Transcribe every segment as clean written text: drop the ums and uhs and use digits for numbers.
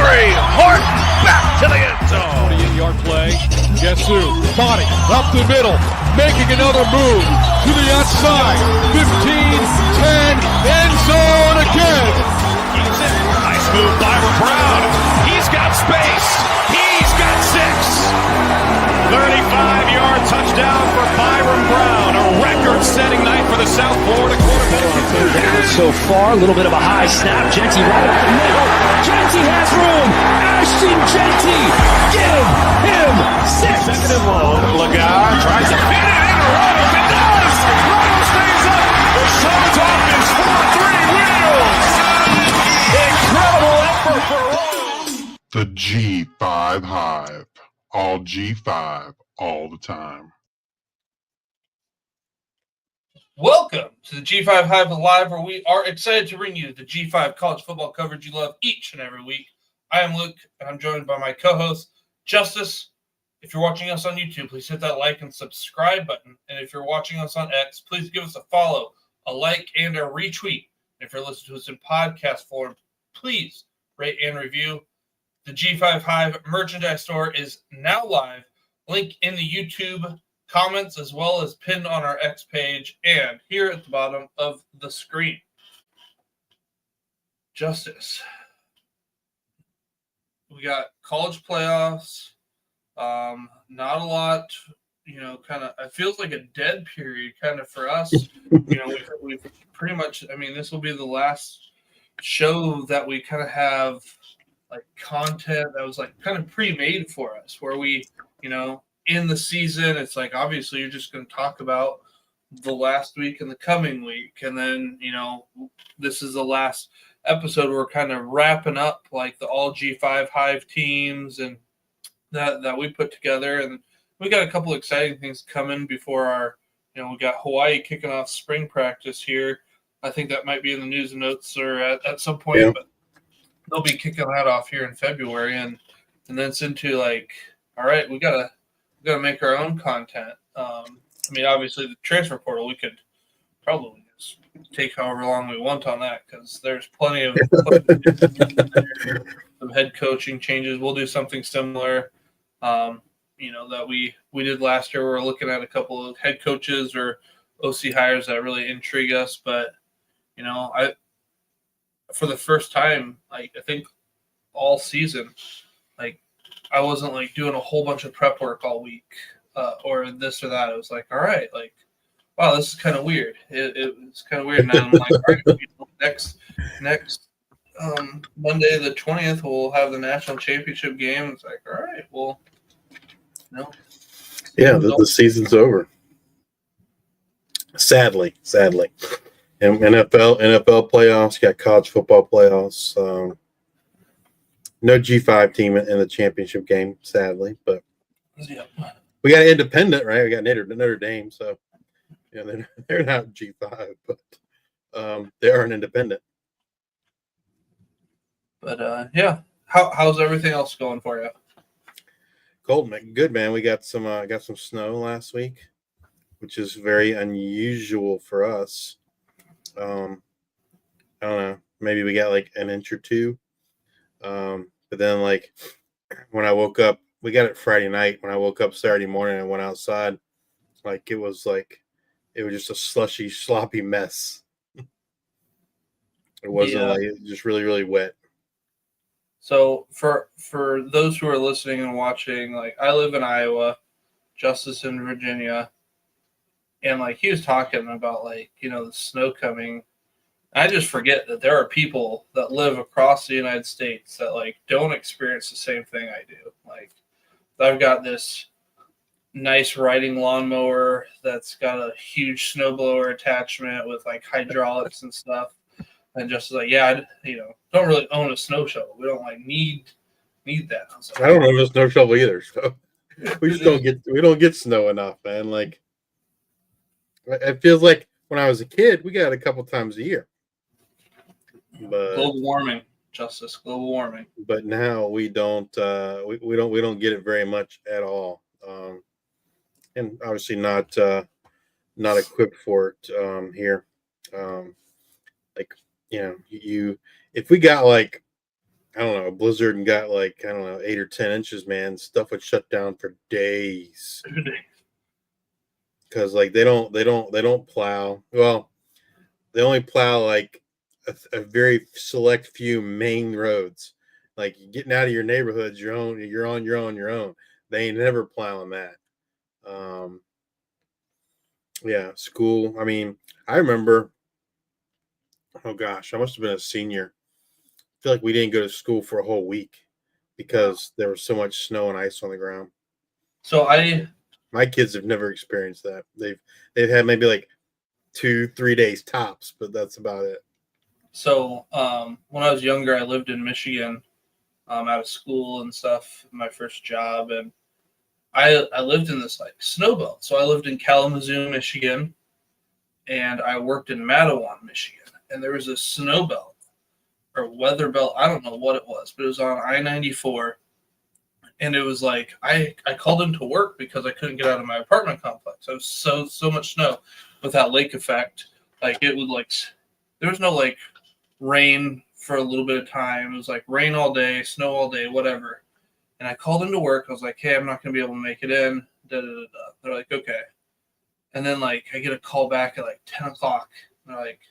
three. Horton back to the end zone. 48-yard play. Guess who? Body up the middle. Making another move to the outside. 15, 10, end zone again. Keeps it. Nice move by Brown. He's got space. He's got 6. 35-yard touchdown for Byron Brown. A record-setting night for the South Florida quarterback. Down so far, a little bit of a high snap. Genty right up the middle. Genty has room. Ashton Genty, give him 6. Second and long. Lagar tries to fit it in. Runnels, it does. Runnels stays up. The show's off. It's 4-3 Wheels. Incredible effort for Runnels. The G5 Hive. All G5, all the time. Welcome to the G5 Hive Live, where we are excited to bring you the G5 college football coverage you love each and every week. I am Luke, and I'm joined by my co-host, Justice. If you're watching us on YouTube, please hit that like and subscribe button. And if you're watching us on X, please give us a follow, a like, and a retweet. If you're listening to us in podcast form, please rate and review. The G5 Hive merchandise store is now live. Link in the YouTube comments as well as pinned on our X page and here at the bottom of the screen. Justice. We got college playoffs. Not a lot, kind of, it feels like a dead period kind of for us. We've pretty much, this will be the last show that we kind of have like content that was like kind of pre-made for us, where we, in the season, it's like, obviously you're just going to talk about the last week and the coming week. And then, this is the last episode. We're kind of wrapping up like the all G5 Hive teams and that we put together. And we got a couple exciting things coming before our, we got Hawaii kicking off spring practice here. I think that might be in the news and notes or at some point, yeah. But they'll be kicking that off here in February, and then it's into like, all right, we gotta make our own content. Obviously the transfer portal, we could probably just take however long we want on that because there's plenty of some head coaching changes. We'll do something similar, that we did last year. We're looking at a couple of head coaches or OC hires that really intrigue us, but for the first time, I think all season, I wasn't doing a whole bunch of prep work all week or this or that. It was like, all right, wow, this is kind of weird. It's kind of weird. And I'm like, all right, next Monday the 20th, we'll have the national championship game. It's like, all right, well, yeah, the season's over. Sadly. And NFL playoffs, got college football playoffs. No G5 team in the championship game, sadly. But yeah. We got independent, right? We got Notre Dame, so they're not G5, but they are an independent. But yeah, how's everything else going for you? Cold, man. Good, man. We got some snow last week, which is very unusual for us. I don't know. Maybe we got like an inch or two. But then when I woke up, we got it Friday night. When I woke up Saturday morning and went outside, it was just a slushy, sloppy mess. It wasn't it was just really, really wet. So for those who are listening and watching, I live in Iowa, Justice in Virginia. And he was talking about the snow coming. I just forget that there are people that live across the United States that don't experience the same thing I do. I've got this nice riding lawnmower that's got a huge snowblower attachment with hydraulics and stuff. And just don't really own a snow shovel. We don't need that. I don't own a snow shovel either. So we just don't get snow enough, man. It feels like when I was a kid, we got it a couple times a year. But global warming, Justice, global warming. But now we don't we don't get it very much at all. And obviously not equipped for it here. If we got I don't know, a blizzard and got like, I don't know, 8 or 10 inches, man, stuff would shut down for days. Because like they don't plow. Well, they only plow like a very select few main roads. Like getting out of your neighborhoods, you're on your own. They ain't never plowing that. Yeah, school. I mean, I remember, oh gosh, I must have been a senior. I feel like we didn't go to school for a whole week because there was so much snow and ice on the ground. So My kids have never experienced that. They've had maybe like 2-3 days tops, but that's about it. So when I was younger, I lived in Michigan, out of school and stuff. My first job, and I lived in this like snow belt. So I lived in Kalamazoo, Michigan, and I worked in Mattawan, Michigan. And there was a snow belt or weather belt. I don't know what it was, but it was on I-94. And it was like I called into work because I couldn't get out of my apartment complex. There was so much snow with that lake effect. Like it would like there was no like rain for a little bit of time. It was like rain all day, snow all day, whatever. And I called into work. I was like, hey, I'm not gonna be able to make it in. Da, da, da, da. They're like, okay. And then like I get a call back at like 10 o'clock. And they're like,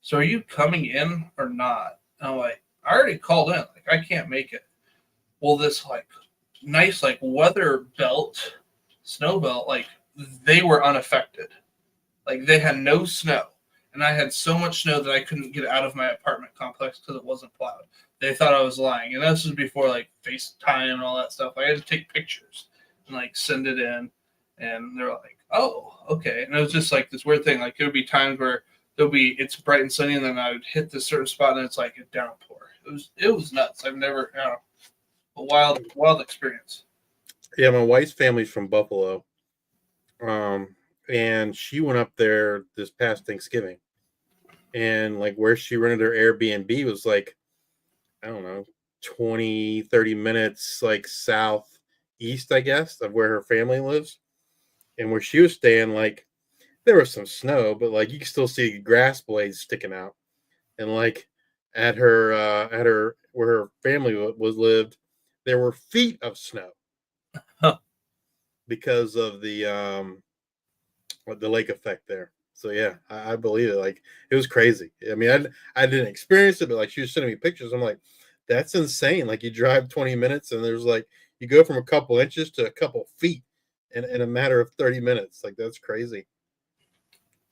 so are you coming in or not? And I'm like, I already called in. Like I can't make it. Well, this like nice like weather belt, snow belt, like they were unaffected. Like they had no snow. And I had so much snow that I couldn't get out of my apartment complex because it wasn't plowed. They thought I was lying. And this was before like FaceTime and all that stuff. I had to take pictures and like send it in. And they're like, oh, okay. And it was just like this weird thing. Like there would be times where it's bright and sunny, and then I would hit this certain spot and it's like a downpour. It was nuts. I've never, a wild experience. Yeah, my wife's family's from Buffalo. And she went up there this past Thanksgiving. And like where she rented her Airbnb was like, I don't know, 20-30 minutes like southeast, I guess, of where her family lives. And where she was staying, like there was some snow, but like you could still see grass blades sticking out. And like at her where her family was lived, there were feet of snow. Huh. Because of the lake effect there. So yeah, I believe it. Like it was crazy. I mean, I didn't experience it, but like she was sending me pictures. I'm like, that's insane. Like you drive 20 minutes and there's like you go from a couple inches to a couple feet in a matter of 30 minutes. Like that's crazy.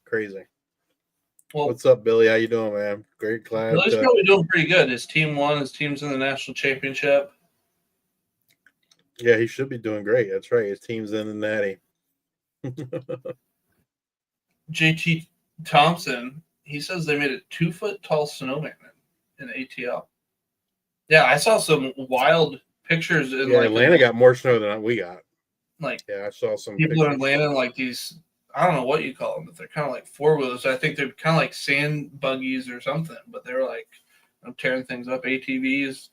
Crazy. Well, what's up, Billy? How you doing, man? Great, glad. Billy's probably doing pretty good. His team won. His team's in the national championship. Yeah, he should be doing great. That's right. His team's in the natty. JT Thompson, he says they made a 2-foot tall snowman in ATL. Yeah, I saw some wild pictures. Yeah, like Atlanta got more snow than we got. Like, yeah, I saw some people in Atlanta, like these, I don't know what you call them, but they're kind of like 4-wheelers. I think they're kind of like sand buggies or something, but they're like tearing things up, ATVs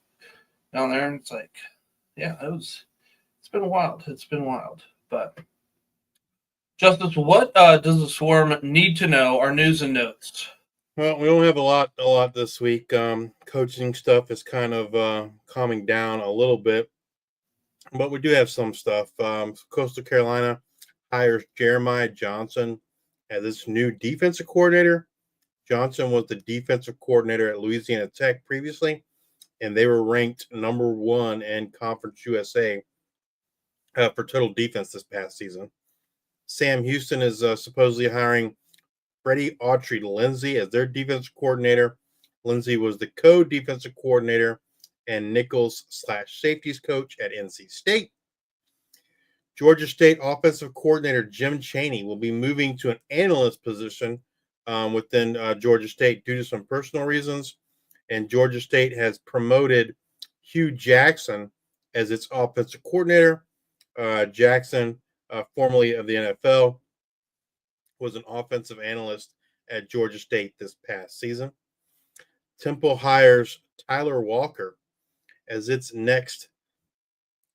down there. And it's like, yeah, it's been wild. It's been wild. But Justice, what does the Swarm need to know? Our news and notes. Well, we don't have a lot this week. Coaching stuff is kind of calming down a little bit, but we do have some stuff. Coastal Carolina hires Jeremiah Johnson as its new defensive coordinator. Johnson was the defensive coordinator at Louisiana Tech previously, and they were ranked number 1 in Conference USA for total defense this past season. Sam Houston is supposedly hiring Freddie Autry-Lindsey as their defensive coordinator. Lindsey was the co-defensive coordinator and Nichols/safeties coach at NC State. Georgia State offensive coordinator Jim Chaney will be moving to an analyst position within Georgia State due to some personal reasons. And Georgia State has promoted Hugh Jackson as its offensive coordinator. Jackson, formerly of the NFL, was an offensive analyst at Georgia State this past season. Temple hires Tyler Walker as its next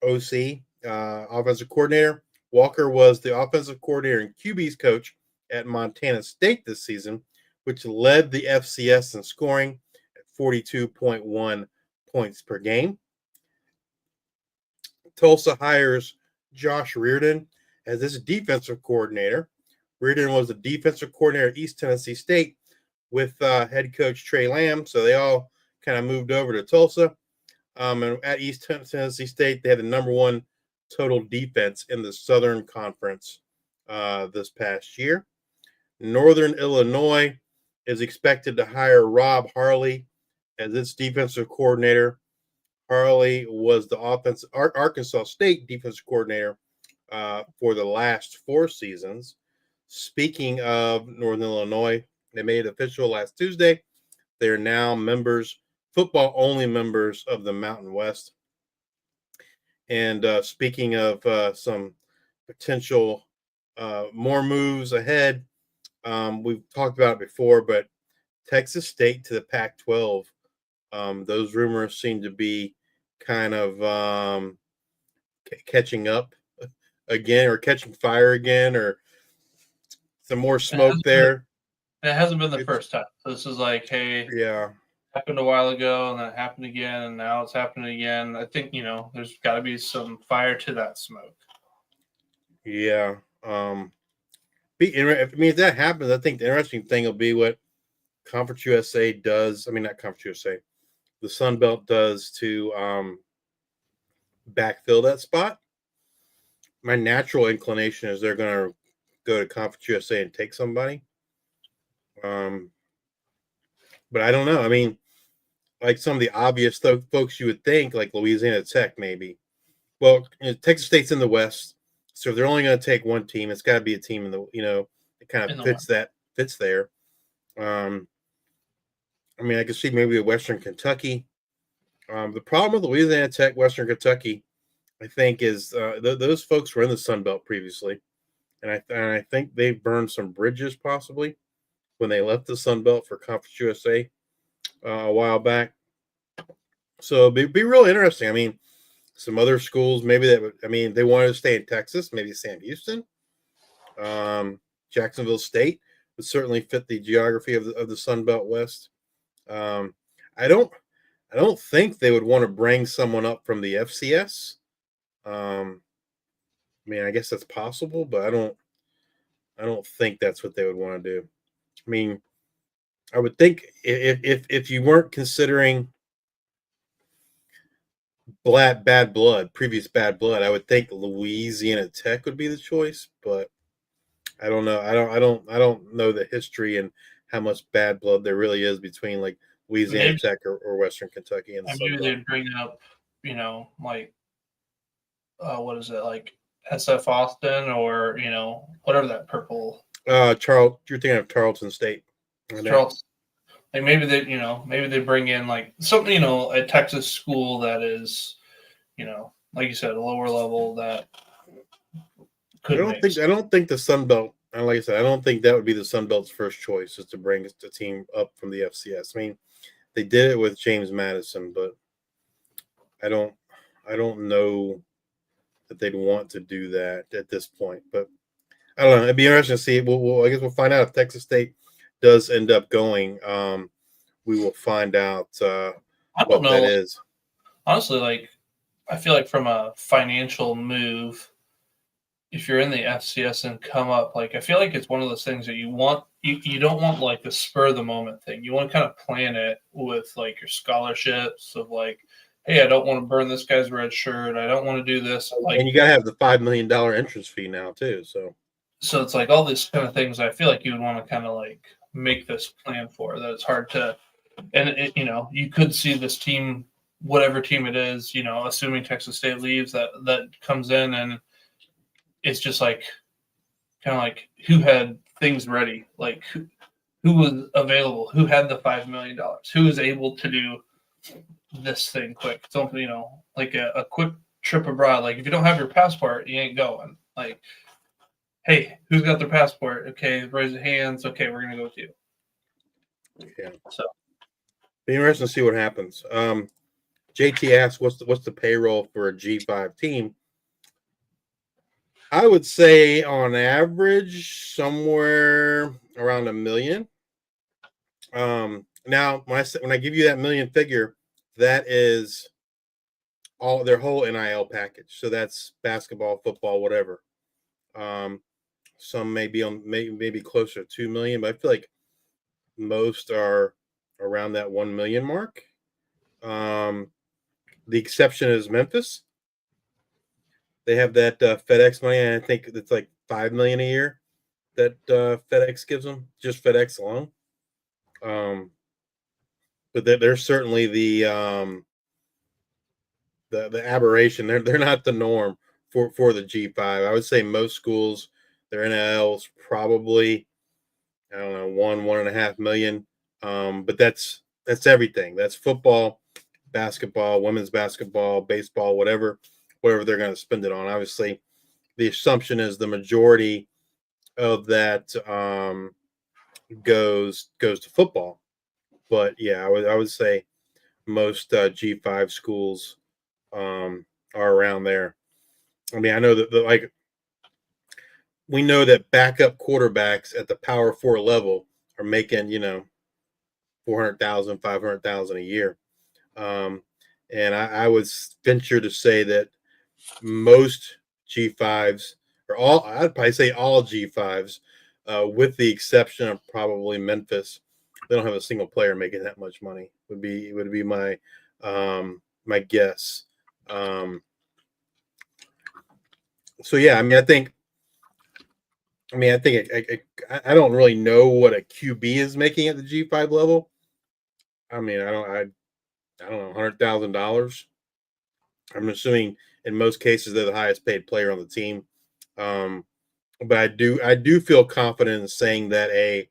OC, offensive coordinator. Walker was the offensive coordinator and QB's coach at Montana State this season, which led the FCS in scoring at 42.1 points per game. Tulsa hires Josh Reardon as this defensive coordinator. Reardon was the defensive coordinator at East Tennessee State with head coach Trey Lamb, so they all kind of moved over to Tulsa. And at East Tennessee State, they had the number one total defense in the Southern Conference this past year. Northern Illinois is expected to hire Rob Harley as its defensive coordinator. Harley was the Arkansas State defensive coordinator for the last 4 seasons. Speaking of Northern Illinois, they made it official last Tuesday. They're now football-only members of the Mountain West. And speaking of some potential more moves ahead, we've talked about it before, but Texas State to the Pac-12, those rumors seem to be kind of catching up again, or catching fire again, or some more smoke there. It hasn't been the first time. So this is like, hey, yeah, happened a while ago, and then it happened again, and now it's happening again. I think, there's got to be some fire to that smoke. Yeah. If that happens, I think the interesting thing will be what Conference USA does. I mean, not Conference USA, the Sun Belt does to backfill that spot. My natural inclination is they're going to go to Conference USA and take somebody. But I don't know. I mean, like some of the obvious folks you would think, like Louisiana Tech, maybe. Well, Texas State's in the West, so if they're only going to take one team, it's got to be a team in the, it kind of fits there. I mean, I could see maybe a Western Kentucky. The problem with Louisiana Tech, Western Kentucky, I think, is those folks were in the Sun Belt previously, and I think they burned some bridges possibly when they left the Sun Belt for Conference USA a while back. So it'd be real interesting. I mean, some other schools maybe they wanted to stay in Texas, maybe Sam Houston, Jacksonville State would certainly fit the geography of the Sun Belt West. I don't think they would want to bring someone up from the FCS. I mean, I guess that's possible, but I don't think that's what they would want to do. I mean, I would think if you weren't considering previous bad blood, I would think Louisiana Tech would be the choice, but I don't know. I don't know the history and how much bad blood there really is between like Louisiana Tech or Western Kentucky and maybe they'd bring up, like what is it, like SF Austin, or whatever that purple. You're thinking of Tarleton State. Charleston. Like maybe they bring in like something, a Texas school that is, like you said, a lower level that could. I don't think the Sun Belt. Like I said, I don't think that would be the Sun Belt's first choice, is to bring the team up from the FCS. I mean, they did it with James Madison, but I don't know that they'd want to do that at this point. But I don't know. It'd be interesting to see. I guess we'll find out if Texas State does end up going. We will find out what that is. Honestly, like, I feel like from a financial move, if you're in the FCS and come up, like, I feel like it's one of those things that you want. You don't want like the spur of the moment thing. You want to kind of plan it with like your scholarships of like, hey, I don't want to burn this guy's red shirt. I don't want to do this. Like, and you got to have the $5 million entrance fee now too. So it's like all these kind of things I feel like you would want to kind of like make this plan for, that it's hard to, and you could see this team, whatever team it is, assuming Texas State leaves, that comes in, and it's just like kind of like who had things ready, like who was available, who had the $5 million, who was able to do this thing quick. Something, like a quick trip abroad. Like if you don't have your passport, you ain't going. Like, hey, who's got their passport? Okay, raise your hands. Okay, we're gonna go with you. Yeah. So, be interesting to see what happens. JT asks, "What's the payroll for a G5 team?" I would say on average somewhere around $1 million. Now when I give you that million figure, that is all their whole NIL package. So that's basketball, football, whatever. Some may be on maybe closer to 2 million, but I feel like most are around that 1 million mark. The exception is Memphis. They have that FedEx money, and I think it's like 5 million a year that FedEx gives them, just FedEx alone. But they're certainly the aberration. They're not the norm for the G5. I would say most schools, their NIL is probably, I don't know, 1.5 million. But that's everything. That's football, basketball, women's basketball, baseball, whatever they're going to spend it on. Obviously, the assumption is the majority of that goes to football. But yeah, I would say most G5 schools are around there. I mean, I know that like we know that backup quarterbacks at the Power 4 level are making, 400,000, 500,000 a year. And I would venture to say that most G5s, or all, I'd probably say all G5s, with the exception of probably Memphis, they don't have a single player making that much money. Would be my my guess. So yeah, I mean, I think I don't really know what a QB is making at the G5 level. I mean, I don't know, $100,000. I'm assuming in most cases they're the highest paid player on the team. But I do feel confident in saying that a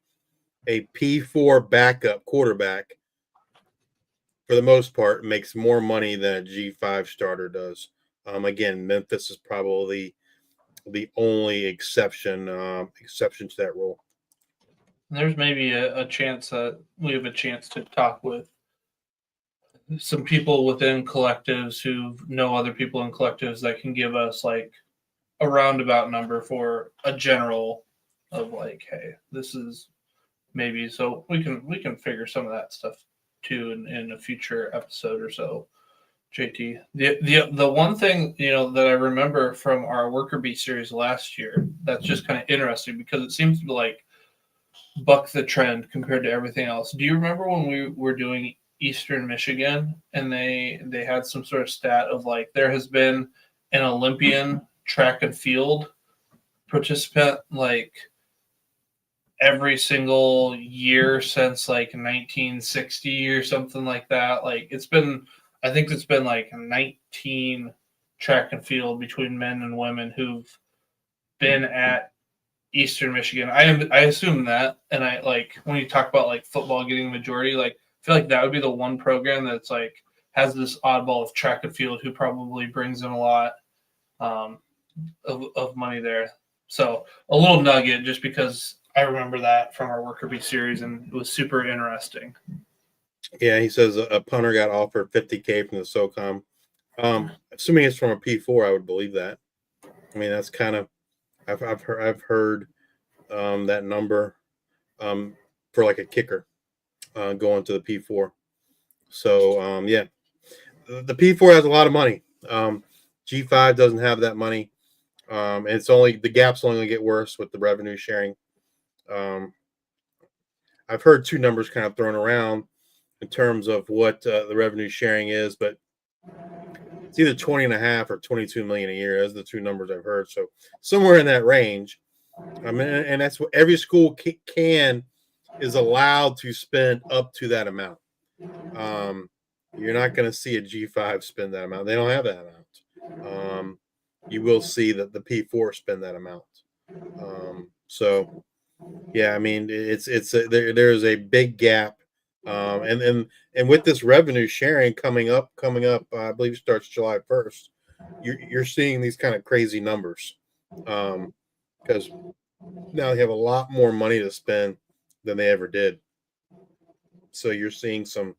P4 backup quarterback, for the most part, makes more money than a G5 starter does. Again, Memphis is probably the only exception to that rule. There's maybe a chance that we have a chance to talk with some people within collectives who know other people in collectives that can give us like a roundabout number for a general of like, hey, this is maybe, so we can figure some of that stuff too in a future episode or so. JT, the one thing that I remember from our Worker Bee series last year that's just kind of interesting because it seems to like buck the trend compared to everything else. Do you remember when we were doing Eastern Michigan and they had some sort of stat of like there has been an Olympian track and field participant like every single year since like 1960 or something like that. Like I think it's been like 19 track and field between men and women who've been at Eastern Michigan. I assume that, and I like when you talk about like football getting the majority, like I feel like that would be the one program that's like has this oddball of track and field who probably brings in a lot of money there. So a little nugget just because I remember that from our Worker Bee series and it was super interesting. Yeah, he says a punter got offered $50K from the SOCOM. Assuming it's from a P4, I would believe that. I mean, that's kind of I've heard that number for like a kicker going to the P4. So yeah, the P4 has a lot of money. G5 doesn't have that money, and it's only the gap's only going to get worse with the revenue sharing. I've heard two numbers kind of thrown around in terms of what the revenue sharing is, but it's either 20.5 or 22 million a year. Those are the two numbers I've heard. So somewhere in that range. I mean, and that's what every school is allowed to spend up to that amount. You're not going to see a G5 spend that amount. They don't have that amount. You will see that the P4 spend that amount. So yeah, I mean, there's a big gap. And with this revenue sharing coming up, I believe it starts July 1st. You're seeing these kind of crazy numbers because now they have a lot more money to spend than they ever did. So you're seeing some,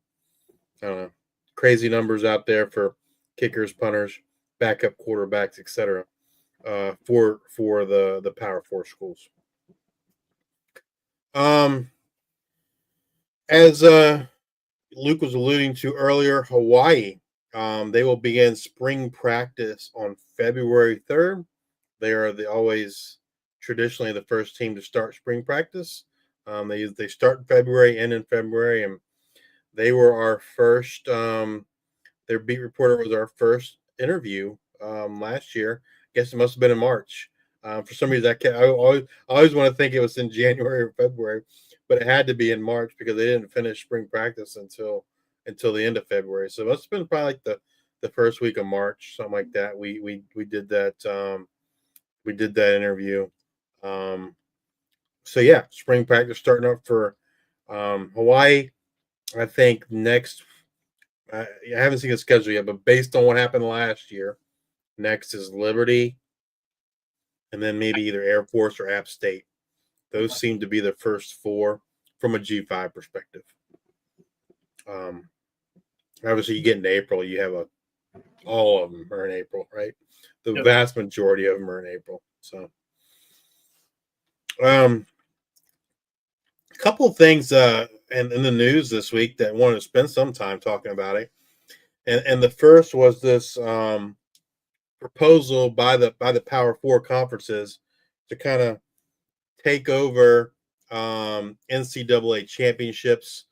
I don't know, crazy numbers out there for kickers, punters, backup quarterbacks, etc. For the Power 4 schools. As Luke was alluding to earlier, Hawaii. They will begin spring practice on February 3rd. They are always traditionally the first team to start spring practice. They start in February, end in February, and they were our first. Their beat reporter was our first interview last year. I guess it must have been in March. For some reason, I always want to think it was in January or February, but it had to be in March because they didn't finish spring practice until the end of February. So it must have been probably like the first week of March, something like that. We did that. We did that interview. So yeah, spring practice starting up for Hawaii. I think next. I haven't seen a schedule yet, but based on what happened last year, next is Liberty, and then maybe either Air Force or App State. Those seem to be the first four from a G5 perspective. Obviously, you get into April, you have all of them are in April, right? The vast majority of them are in April. So, a couple of things in the news this week that I wanted to spend some time talking about it. And the first was this proposal by the Power Four conferences to kind of take over NCAA championships.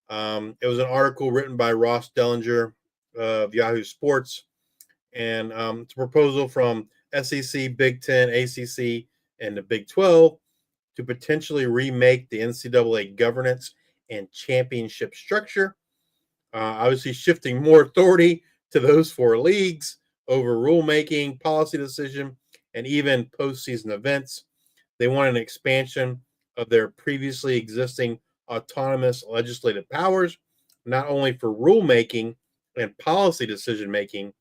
It was an article written by Ross Dellinger of Yahoo Sports, and it's a proposal from SEC, Big Ten, ACC, and the Big 12 to potentially remake the NCAA governance and championship structure. Obviously, shifting more authority to those four leagues over rulemaking, policy decision, and even postseason events. They want an expansion of their previously existing autonomous legislative powers, not only for rulemaking and policy decision making,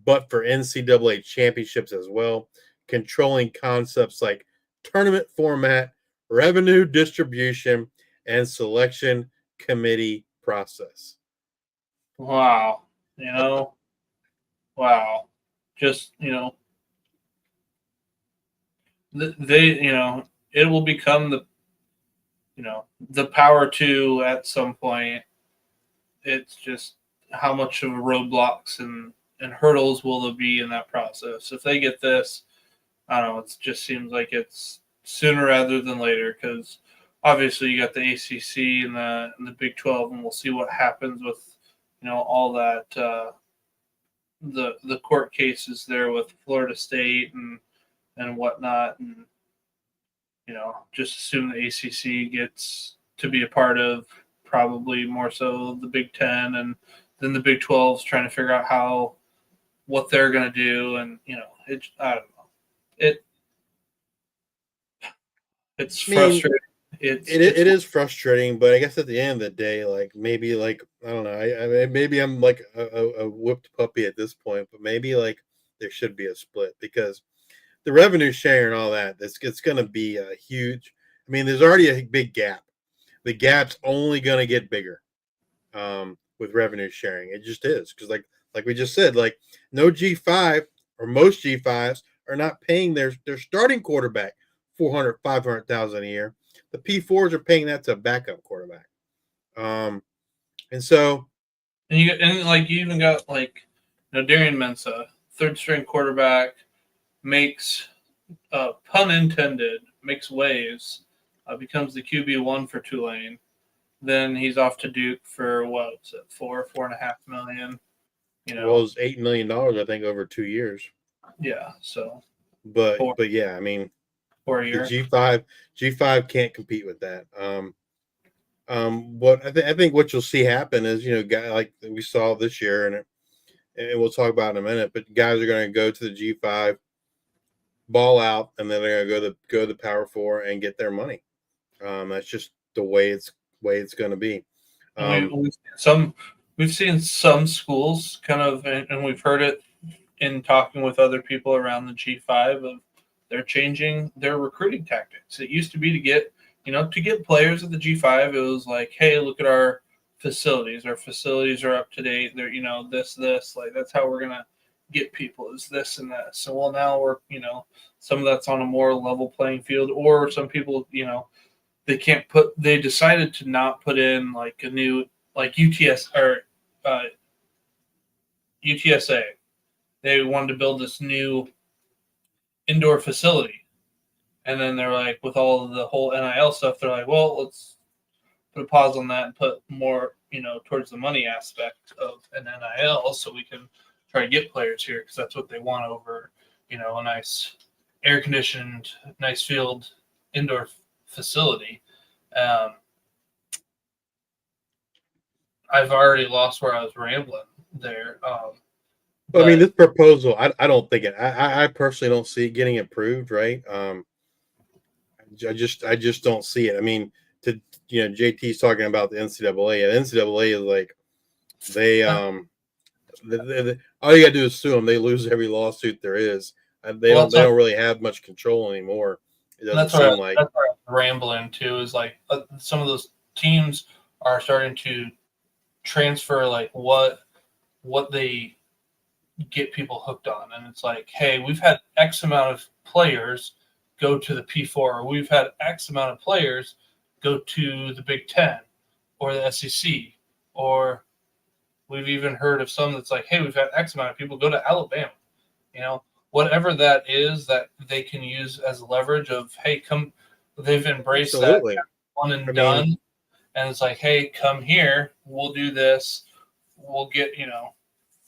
but for NCAA championships as well, controlling concepts like tournament format, revenue distribution, and selection committee process. Wow. Wow. Just, it will become the power to at some point. It's just how much of roadblocks and hurdles will there be in that process. If they get this, I don't know, it just seems like it's sooner rather than later, because obviously you got the ACC and the Big 12, and we'll see what happens with all that the court cases there with Florida State and whatnot, and just assume the ACC gets to be a part of probably more so the Big 10, and then the Big 12's trying to figure out what they're going to do, and I don't know, it's frustrating. It is frustrating, but I guess at the end of the day, maybe I don't know. Maybe I'm like a whipped puppy at this point, but maybe there should be a split, because the revenue sharing and all that, it's going to be a huge. I mean, there's already a big gap. The gap's only going to get bigger with revenue sharing. It just is, because like we just said, no G5 or most G5s are not paying their starting quarterback $400,000-$500,000 a year. The P4s are paying that to a backup quarterback. And so, and you even got Darian Mensah, third string quarterback, makes pun intended, makes waves, becomes the QB1 for Tulane. Then he's off to Duke for $4.5 million. Well, it was $8 million, I think, over 2 years. Yeah. So, but yeah, I mean, for a year, the G5 can't compete with that. What I think what you'll see happen is, guys like we saw this year, and we'll talk about in a minute, but guys are going to go to the G5, ball out, and then they're going to go to the Power Four and get their money. That's just the way it's going to be. We've seen some schools kind of, and we've heard it in talking with other people around the G5, of they're changing their recruiting tactics. It used to be to get players at the G5. It was like, hey, look at our facilities. Our facilities are up to date. They're, this, that's how we're going to get people, is this and that. So, well, now we're, some of that's on a more level playing field, or some people, they decided to not put in a new like UTS or UTSA, they wanted to build this new indoor facility. And then they're like, with all of the whole NIL stuff, they're like, well, let's put a pause on that and put more, towards the money aspect of an NIL so we can try to get players here because that's what they want over, a nice air-conditioned, nice field indoor facility. I've already lost where I was rambling there. Well, I mean, this proposal, I don't think I personally don't see it getting approved, right? I just don't see it. I mean, JT's talking about the NCAA, and NCAA is like they all you gotta do is sue them. They lose every lawsuit there is. They don't really have much control anymore. It doesn't seem like. That's where I'm rambling too. Is like some of those teams are starting to transfer like what they get people hooked on, and it's like, hey, we've had X amount of players go to the P4, or we've had X amount of players go to the Big Ten or the SEC, or we've even heard of some that's like, hey, we've had X amount of people go to Alabama. Whatever that is that they can use as leverage of, hey, come, they've embraced Absolutely. that one and done. And it's like, hey, come here, we'll do this, we'll get,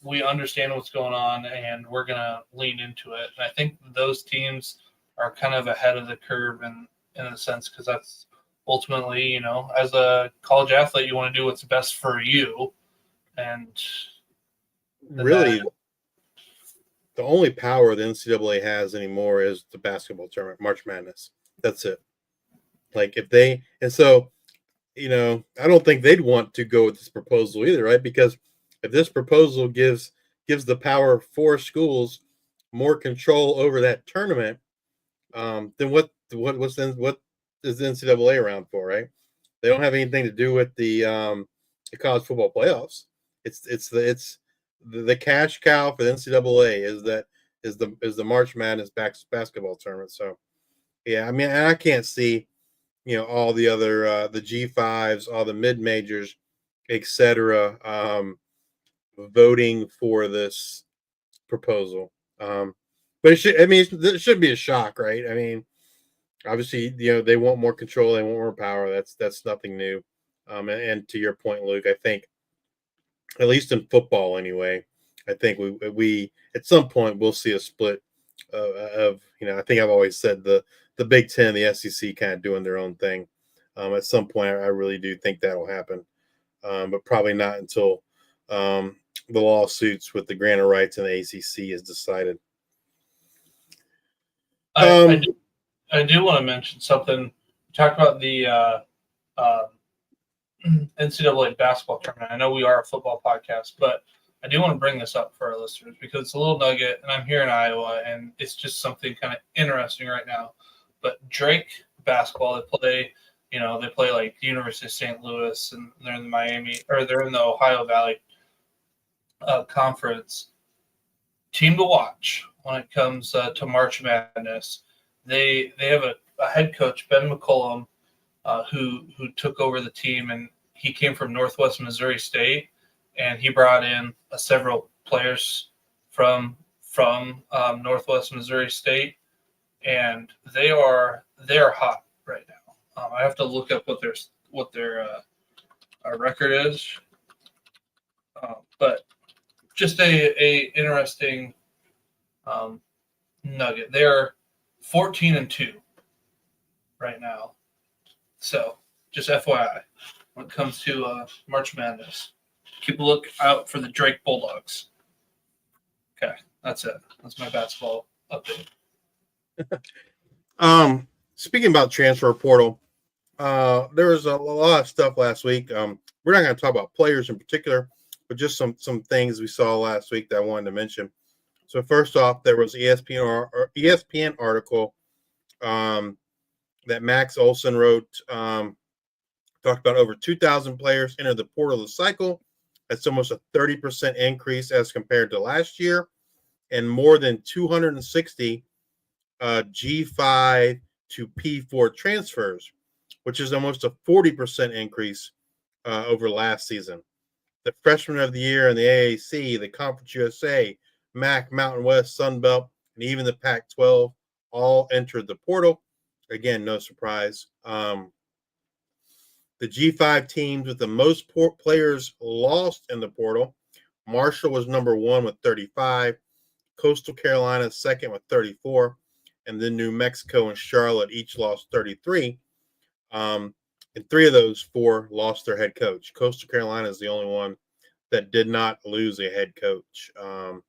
we understand what's going on and we're going to lean into it. And I think those teams are kind of ahead of the curve in a sense, because that's ultimately, as a college athlete, you want to do what's best for you. And really, the only power the NCAA has anymore is the basketball tournament, March Madness. That's it. Like if they, and so, I don't think they'd want to go with this proposal either, right? Because if this proposal gives the power for schools more control over that tournament, then what is the NCAA around for, right? They don't have anything to do with the college football playoffs. It's the cash cow for the NCAA is the March Madness basketball tournament. So yeah, I mean, and I can't see all the other the G5s, all the mid majors, etc. Voting for this proposal. But it should be a shock, right? I mean, obviously, they want more control, they want more power. That's nothing new. And to your point, Luke, I think, at least in football, anyway, I think we at some point we'll see a split of I think I've always said the Big Ten and the SEC kind of doing their own thing. At some point, I really do think that'll happen, but probably not until the lawsuits with the grant of rights and the ACC is decided. I do want to mention something. We talked about the NCAA basketball tournament. I know we are a football podcast, but I do want to bring this up for our listeners because it's a little nugget, and I'm here in Iowa, and it's just something kind of interesting right now. But Drake basketball, they play like the University of St. Louis, and they're in they're in the Ohio Valley Conference. Team to watch when it comes to March Madness. They have a head coach, Ben McCollum, who took over the team, and he came from Northwest Missouri State, and he brought in several players from Northwest Missouri State, and they are hot right now. I have to look up what their record is, but just a interesting nugget. They're 14-2 right now. So just FYI, when it comes to March Madness, keep a look out for the Drake Bulldogs. Okay, that's it. That's my basketball update. Speaking about transfer portal, there was a lot of stuff last week. We're not going to talk about players in particular, but just some things we saw last week that I wanted to mention. So first off, there was ESPN article that Max Olson wrote. Talked about over 2,000 players entered the portal this cycle. That's almost a 30% increase as compared to last year, and more than 260 G5 to P4 transfers, which is almost a 40% increase over last season. The freshman of the year in the AAC, the Conference USA, MAC, Mountain West, Sun Belt, and even the Pac-12 all entered the portal. Again, no surprise. The G5 teams with the most players lost in the portal. Marshall was number 1 with 35. Coastal Carolina second with 34. And then New Mexico and Charlotte each lost 33. And 3 of those 4 lost their head coach. Coastal Carolina is the only one that did not lose a head coach. A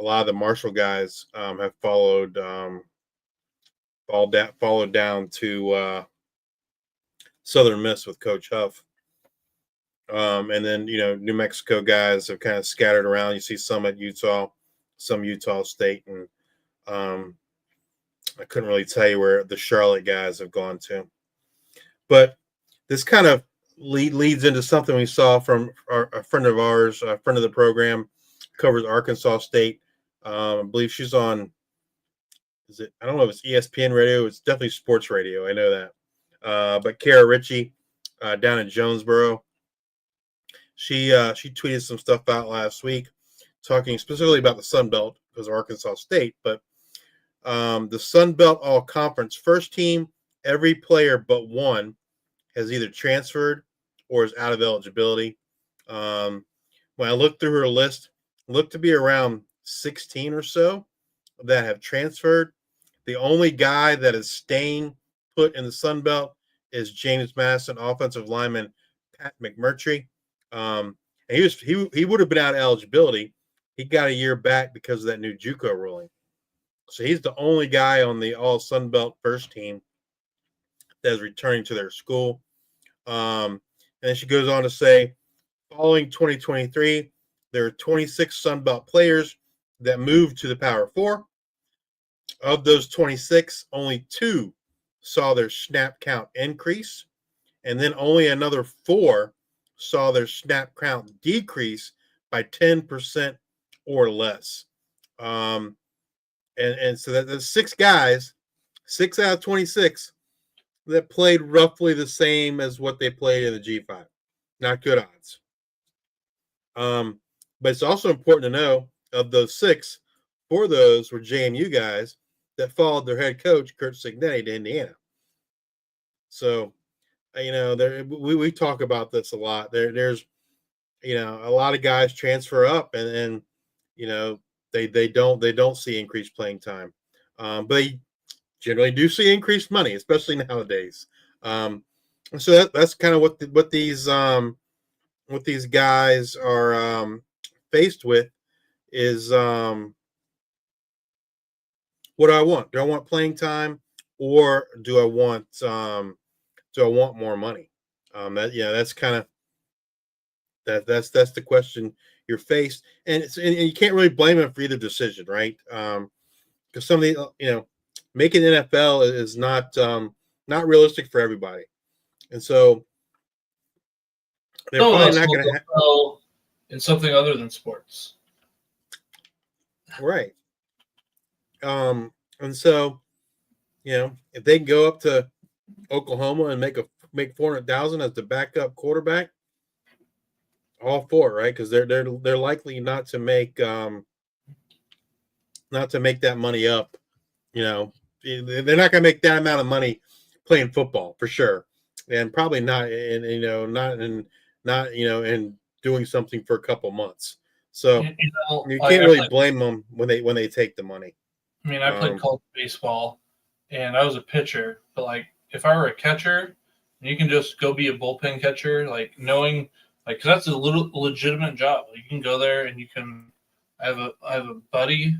lot of the Marshall guys have followed down to Southern Miss with Coach Huff. And then, New Mexico guys have kind of scattered around. You see some at Utah, some Utah State, and I couldn't really tell you where the Charlotte guys have gone to. But this kind of leads into something we saw from a friend of ours, a friend of the program, covers Arkansas State. I believe she's on, I don't know if it's ESPN radio. It's definitely sports radio. I know that. But Kara Ritchie down in Jonesboro, she tweeted some stuff out last week talking specifically about the Sun Belt because of Arkansas State. But the Sun Belt All-Conference first team, every player but one has either transferred or is out of eligibility. When I looked through her list, looked to be around 16 or so that have transferred. The only guy that is staying put in the Sun Belt is James Madison offensive lineman Pat McMurtry. And he would have been out of eligibility. He got a year back because of that new JUCO ruling. So he's the only guy on the All Sun Belt first team that is returning to their school. And then she goes on to say, following 2023, there are 26 Sun Belt players that moved to the Power Four. Of those 26, only 2 saw their snap count increase, and then only another 4 saw their snap count decrease by 10% or less. And so that's 6 guys, 6 out of 26, that played roughly the same as what they played in the G5. Not good odds. But it's also important to know, of those 6, 4 of those were JMU guys that followed their head coach, Kurt Cignetti, to Indiana. So, we talk about this a lot. There's, a lot of guys transfer up and they don't see increased playing time. But they generally do see increased money, especially nowadays. So that's kind of what these guys are faced with is what do I want? Do I want playing time, or do I want more money? That's kind of that's the question you're faced, and you can't really blame them for either decision, right? Because some of the making NFL is not realistic for everybody, and so they're probably not going to in something other than sports, right? And so, if they can go up to Oklahoma and make $400,000 as the backup quarterback, all for it, right? Because they're likely not to make that money up. They're not going to make that amount of money playing football for sure, and probably not in doing something for a couple months. So you can't really blame them when they take the money. I mean, I played college baseball, and I was a pitcher. But if I were a catcher, you can just go be a bullpen catcher, knowing, because that's a legitimate job. You can go there and you can. I have a buddy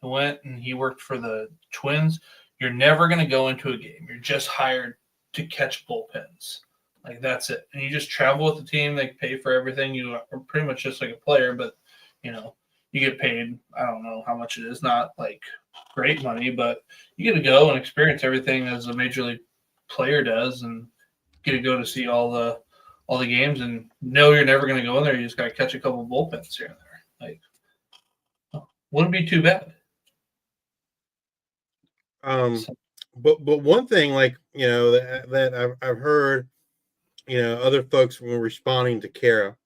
who went and he worked for the Twins. You're never going to go into a game. You're just hired to catch bullpens. That's it. And you just travel with the team. They pay for everything. You are pretty much just like a player, but you get paid. I don't know how much it is. Not great money, but you get to go and experience everything as a major league player does, and get to go to see all the games, and know you're never going to go in there. You just got to catch a couple bullpens here and there. Wouldn't be too bad. But one thing that I've heard, other folks were responding to Kara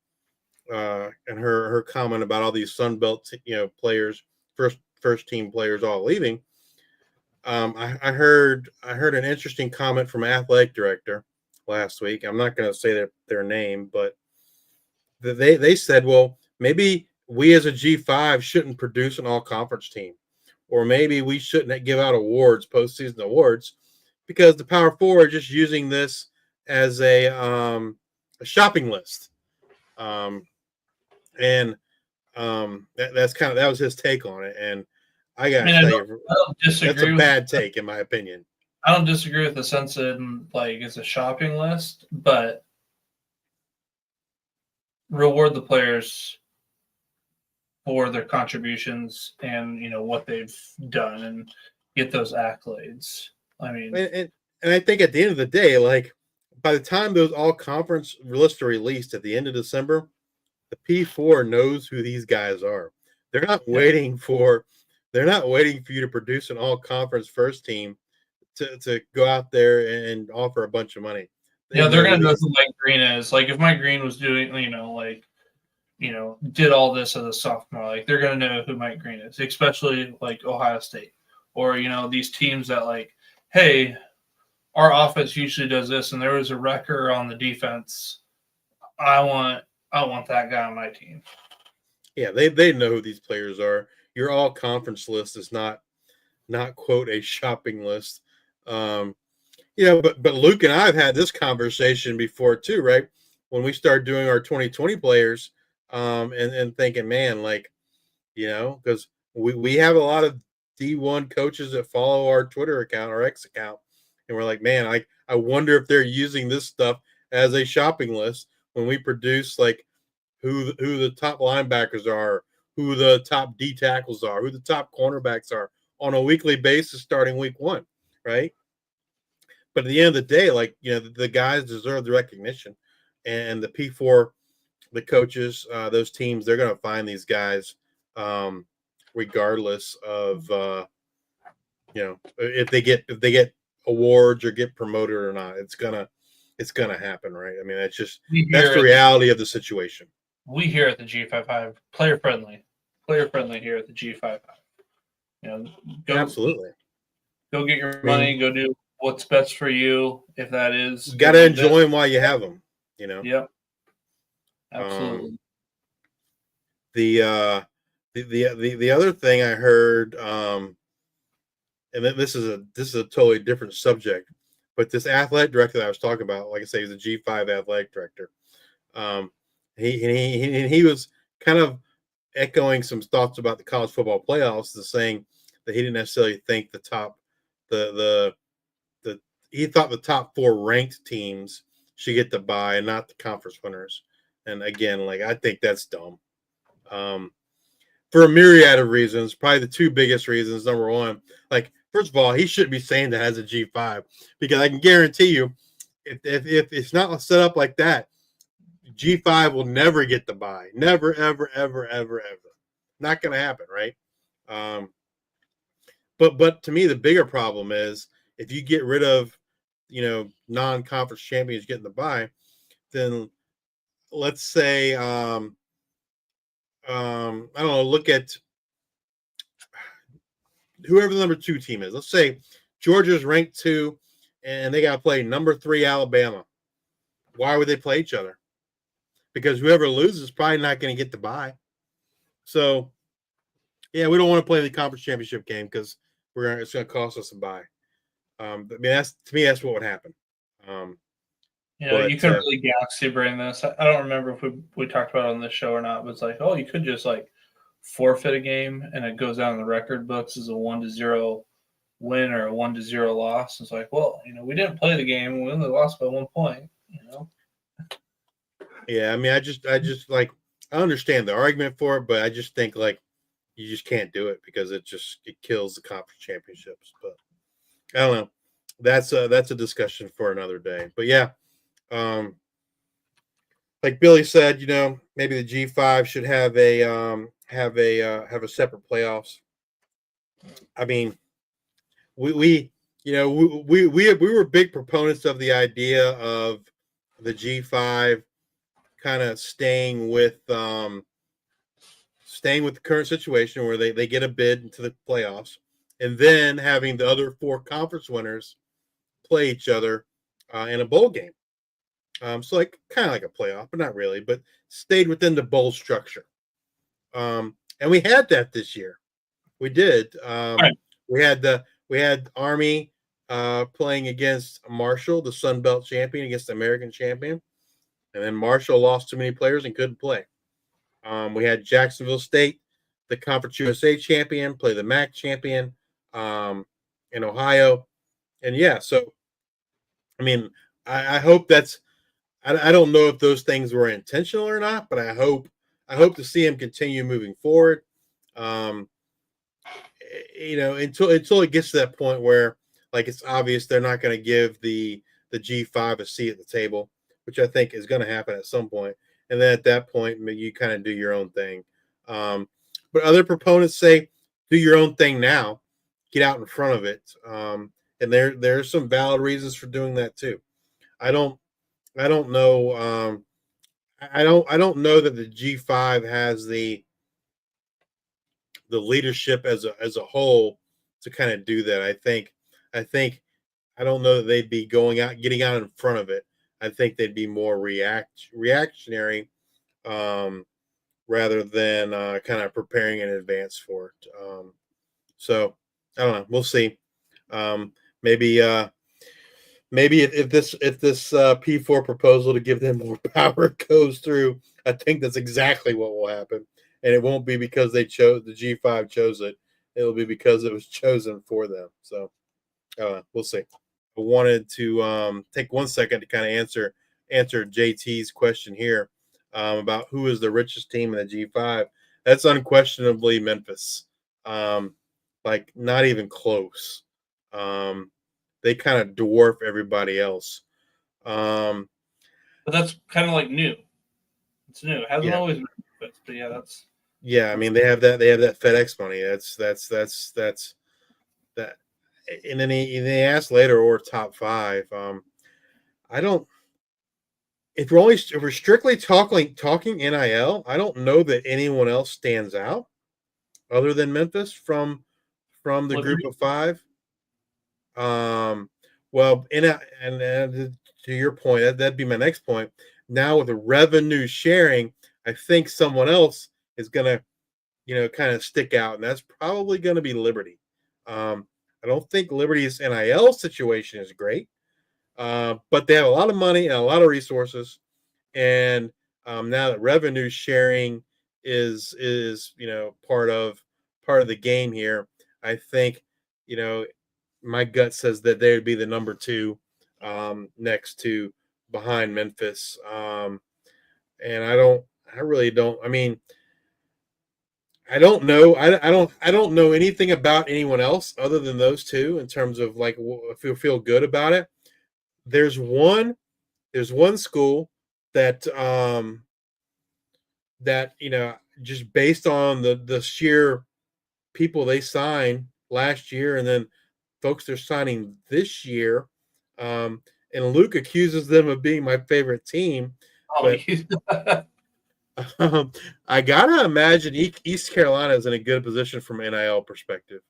and her comment about all these Sunbelt players, first team players all leaving. I heard an interesting comment from an athletic director last week. I'm not going to say their name, but they said, well, maybe we as a G5 shouldn't produce an all conference team, or maybe we shouldn't give out awards, postseason awards, because the Power Four are just using this as a shopping list. And that was his take on it. And I gotta tell you, I don't disagree. That's a bad take, in my opinion. I don't disagree with the sense that like it's a shopping list, but reward the players for their contributions and what they've done and get those accolades. I mean, and I think at the end of the day, like by the time those all conference lists are released at the end of December, the P4 knows who these guys are. They're not waiting for you to produce an all conference first team to go out there and offer a bunch of money. They're gonna know who Mike Green is. Like if Mike Green was doing, did all this as a sophomore, like they're gonna know who Mike Green is, especially like Ohio State or these teams that like, hey, our offense usually does this, and there was a wrecker on the defense. I want that guy on my team. Yeah, they know who these players are. Your all conference list is not quote a shopping list. But Luke and I have had this conversation before too, right? When we started doing our 2020 players, and thinking, man, like, because we have a lot of D1 coaches that follow our Twitter account, our X account, and we're like, man, I wonder if they're using this stuff as a shopping list when we produce like who the top linebackers are, who the top D tackles are, who the top cornerbacks are on a weekly basis starting week 1, right? But at the end of the day, like, the guys deserve the recognition, and the P4, the coaches, those teams, they're going to find these guys, regardless of, if they get awards or get promoted or not. It's gonna happen, right? I mean, that's the reality of the situation. We here at the G55 player friendly here at the G55. Absolutely. Go get your money. Go do what's best for you. If that is, you got to enjoy them while you have them. Yep. Absolutely. The other thing I heard, and then this is a totally different subject, but this athletic director that I was talking about, like I say, he's a G5 athletic director. He was kind of echoing some thoughts about the college football playoffs, saying that he didn't necessarily think he thought the top 4 ranked teams should get the bye and not the conference winners. And again, like, I think that's dumb. For a myriad of reasons, probably the 2 biggest reasons. Number one, like, first of all, he shouldn't be saying that as a G5, because I can guarantee you, if it's not set up like that, G5 will never get the bye. Never, ever, ever, ever, ever. Not going to happen, right? But to me, the bigger problem is if you get rid of, non-conference champions getting the bye, then let's say, I don't know, look at whoever the number 2 team is. Let's say Georgia's ranked 2 and they got to play number 3 Alabama. Why would they play each other? Because whoever loses is probably not going to get the bye. So, yeah, we don't want to play the conference championship game because it's going to cost us a bye. I mean, that's what would happen. You couldn't really galaxy brain this. I don't remember if we talked about it on this show or not. But it's like, you could just like forfeit a game and it goes down in the record books as a 1-0 win or a 1-0 loss. It's like, well, we didn't play the game. We only lost by 1 point. Yeah, I mean, I just like, I understand the argument for it, but I just think like you just can't do it because it kills the conference championships. But I don't know. That's a discussion for another day. But yeah, like Billy said, maybe the G5 should have a separate playoffs. I mean, we were big proponents of the idea of the G5 kind of staying with the current situation where they get a bid into the playoffs, and then having the other 4 conference winners play each other in a bowl game. So like kind of like a playoff, but not really, but stayed within the bowl structure. And we had that this year. We did. Right. We had Army playing against Marshall, the Sun Belt champion, against the American champion, and then Marshall lost too many players and couldn't play. We had Jacksonville State, the Conference USA champion, play the MAC champion in Ohio, and yeah. So, I mean, I hope that's. I don't know if those things were intentional or not, but I hope to see him continue moving forward. Until it gets to that point where like it's obvious they're not going to give the G5 a seat at the table, which I think is going to happen at some point. And then at that point, you kind of do your own thing. But other proponents say, do your own thing now, get out in front of it. And there are some valid reasons for doing that too. I don't know. I don't know that the G5 has the leadership as a whole to kind of do that. I don't know that they'd be getting out in front of it. I think they'd be more reactionary rather than kind of preparing in advance for it. So I don't know. We'll see. Maybe if this P4 proposal to give them more power goes through, I think that's exactly what will happen. And it won't be because the G5 chose it. It'll be because it was chosen for them. So we'll see. I wanted to take 1 second to kind of answer JT's question here about who is the richest team in the G5. That's unquestionably Memphis. Like not even close. They kind of dwarf everybody else. But that's kind of like new. It's new. It hasn't always been Memphis, but yeah, that's. Yeah, I mean they have that FedEx money. That's that. And then they asked later or top 5. I don't. If we're strictly talking NIL, I don't know that anyone else stands out other than Memphis from the group of 5. Well, and to your point, that'd be my next point. Now with the revenue sharing, I think someone else is gonna, kind of stick out, and that's probably going to be Liberty. I don't think Liberty's NIL situation is great, but they have a lot of money and a lot of resources, and now that revenue sharing is part of the game here, I think my gut says that they would be the number 2 next to behind Memphis. And I really don't. I mean, I don't know. I don't know anything about anyone else other than those 2 in terms of like if you feel good about it. There's one school that just based on the sheer people they signed last year and then folks they're signing this year. And Luke accuses them of being my favorite team. Oh, but I gotta imagine East Carolina is in a good position from an NIL perspective.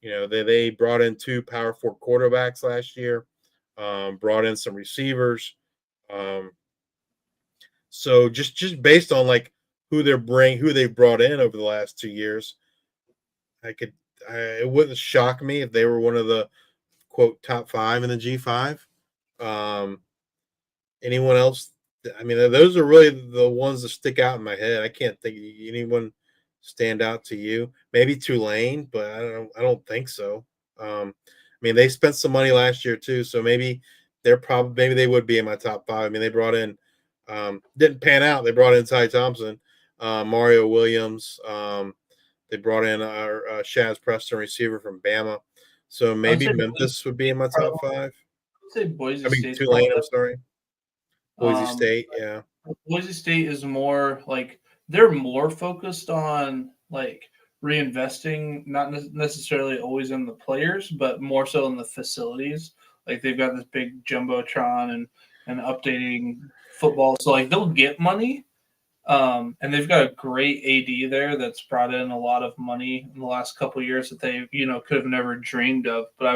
They brought in 2 Power 4 quarterbacks last year, brought in some receivers. So just based on like who they brought in over the last 2 years, it wouldn't shock me if they were one of the quote top 5 in the G5. Anyone else? I mean, those are really the ones that stick out in my head. I can't think of anyone stand out to you. Maybe Tulane, but I don't think so. I mean, they spent some money last year too, so maybe they would be in my top 5. I mean, they brought in didn't pan out. They brought in Ty Thompson, Mario Williams. They brought in Shaz Preston, receiver from Bama. So maybe Memphis would be in my top 5. I'd say Boise State. Tulane. I'm sorry. Boise State, yeah. Boise State is more like they're more focused on like reinvesting, not necessarily always in the players, but more so in the facilities. Like they've got this big jumbotron and and updating football. So like they'll get money. And they've got a great AD there that's brought in a lot of money in the last couple of years that they, could have never dreamed of. But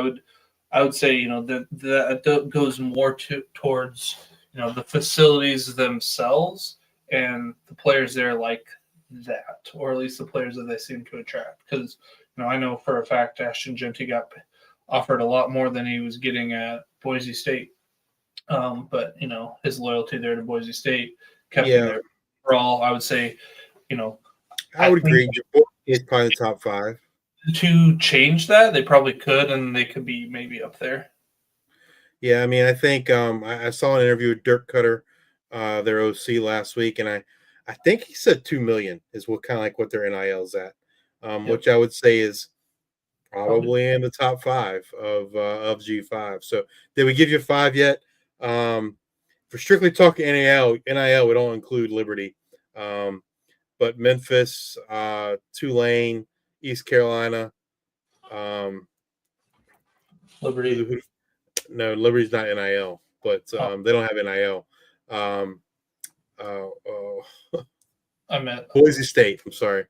I would say, that goes more towards, the facilities themselves and the players there like that, or at least the players that they seem to attract. Because, I know for a fact Ashton Jeanty got offered a lot more than he was getting at Boise State. But, his loyalty there to Boise State kept him there. Overall, I would say, I would agree. It's probably the top 5. To change that, they probably could, and they could be maybe up there. Yeah, I mean, I think I saw an interview with Dirk Cutter, their OC last week, and I think he said $2 million is what kind of like what their NIL's at, which I would say is probably in the top 5 of G5. So, did we give you 5 yet? For strictly talking NIL, we don't include Liberty, but Memphis, Tulane, East Carolina, Liberty. No, Liberty's not NIL, but they don't have NIL. I meant Boise State. I'm sorry.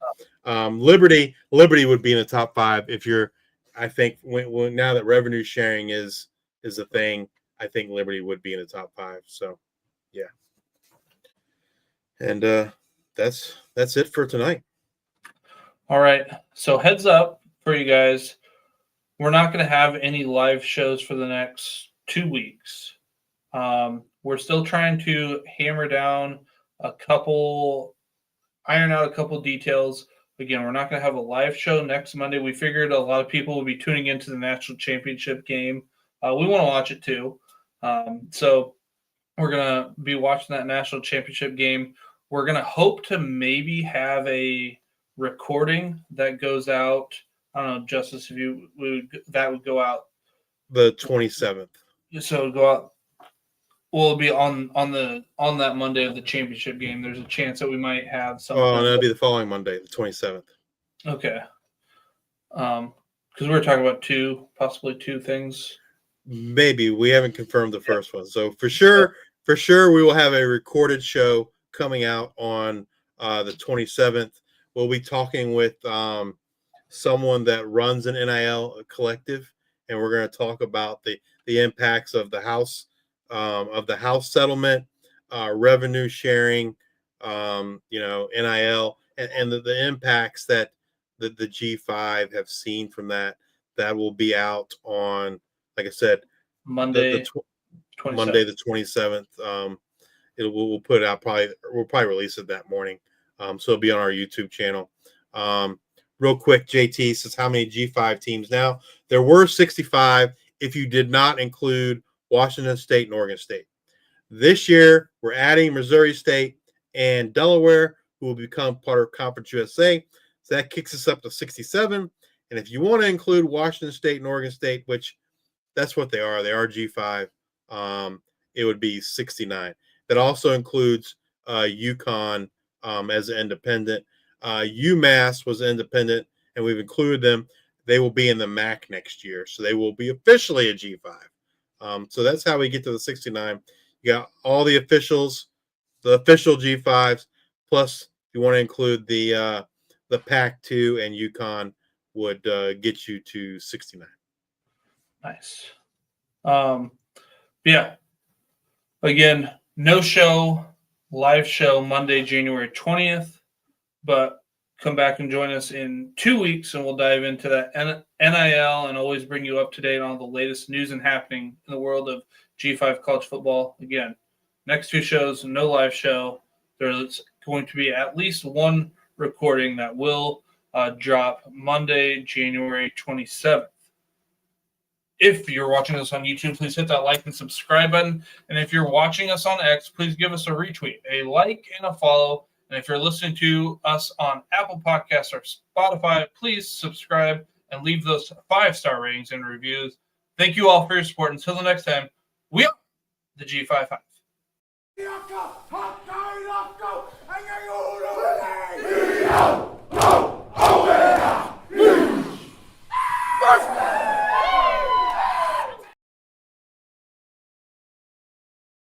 Liberty would be in the top 5 if you're. I think when now that revenue sharing is a thing, I think Liberty would be in the top 5. So, yeah. And that's it for tonight. All right. So heads up for you guys. We're not going to have any live shows for the next 2 weeks. We're still trying to iron out a couple details. Again, we're not going to have a live show next Monday. We figured a lot of people will be tuning into the national championship game. We want to watch it too. So we're going to be watching that national championship game. We're going to hope to maybe have a recording that goes out. I don't know, Justice, that would go out the 27th. So it'll go out. Well, it'll be on that Monday of the championship game. There's a chance that we might have something. Oh, and that'll be the following Monday, the 27th. Okay. Because we were talking about possibly two things. Maybe we haven't confirmed the first one. So for sure, we will have a recorded show coming out on the 27th. We'll be talking with someone that runs an NIL collective, and we're going to talk about the impacts of the House settlement, revenue sharing, NIL, and the impacts that the G5 have seen from that. That will be out on, like I said, Monday, Monday the 27th. We'll put it out we'll probably release it that morning. So it'll be on our YouTube channel. Real quick, JT says how many G5 teams now? There were 65 if you did not include Washington State and Oregon State. This year, we're adding Missouri State and Delaware, who will become part of Conference USA. So that kicks us up to 67. And if you want to include Washington State and Oregon State, which that's what they are G5, it would be 69. That also includes UConn as an independent. UMass was independent, and we've included them. They will be in the MAC next year, so they will be officially a G5. So that's how we get to the 69. You got all the officials, the official G5s, plus if you want to include the Pac-2 and UConn would get you to 69. Nice. Yeah. Again, no show, live show Monday, January 20th. But come back and join us in 2 weeks, and we'll dive into that NIL and always bring you up to date on the latest news and happening in the world of G5 college football. Again, next 2 shows, no live show. There's going to be at least one recording that will drop Monday, January 27th. If you're watching us on YouTube, please hit that like and subscribe button. And if you're watching us on X, please give us a retweet, a like, and a follow. And if you're listening to us on Apple Podcasts or Spotify, please subscribe and leave those 5-star ratings and reviews. Thank you all for your support. Until the next time, we are the G5 Hive.